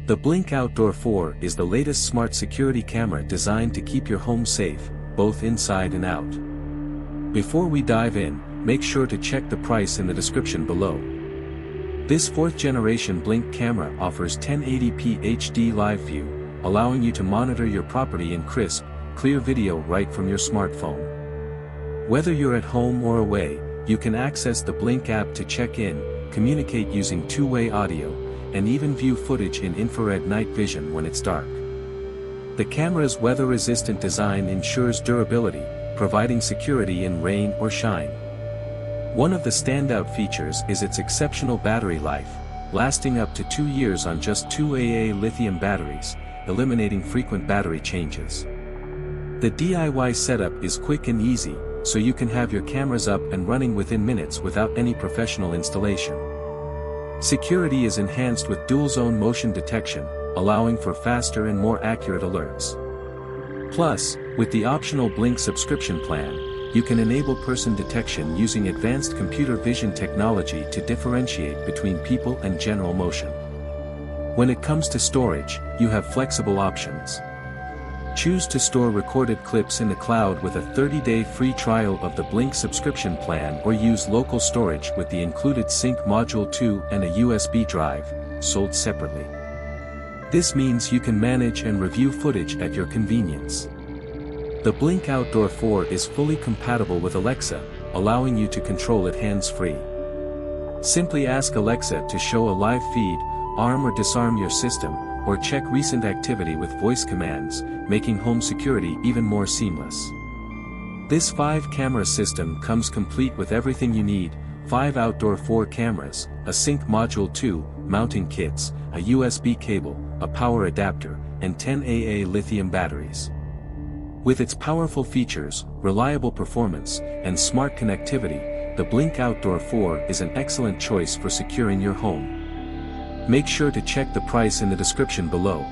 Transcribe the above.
The Blink Outdoor 4 is the latest smart security camera designed to keep your home safe, both inside and out. Before we dive in, make sure to check the price in the description below. This 4th generation Blink camera offers 1080p HD live view, allowing you to monitor your property in crisp, clear video right from your smartphone. Whether you're at home or away, you can access the Blink app to check in, communicate using two-way audio, and even view footage in infrared night vision when it's dark. The camera's weather-resistant design ensures durability, providing security in rain or shine. One of the standout features is its exceptional battery life, lasting up to 2 years on just 2 AA lithium batteries, eliminating frequent battery changes. The DIY setup is quick and easy, so you can have your cameras up and running within minutes without any professional installation. Security is enhanced with dual-zone motion detection, allowing for faster and more accurate alerts. Plus, with the optional Blink subscription plan, you can enable person detection using advanced computer vision technology to differentiate between people and general motion. When it comes to storage, you have flexible options. Choose to store recorded clips in the cloud with a 30-day free trial of the Blink subscription plan, or use local storage with the included Sync Module 2 and a USB drive, sold separately. This means you can manage and review footage at your convenience. The Blink Outdoor 4 is fully compatible with Alexa, allowing you to control it hands-free. Simply ask Alexa to show a live feed, arm or disarm your system, or check recent activity with voice commands, making home security even more seamless. This 5-camera system comes complete with everything you need: 5 outdoor 4 cameras, a Sync Module 2, mounting kits, a USB cable, a power adapter, and 10 AA lithium batteries. With its powerful features, reliable performance, and smart connectivity, the Blink Outdoor 4 is an excellent choice for securing your home. Make sure to check the price in the description below.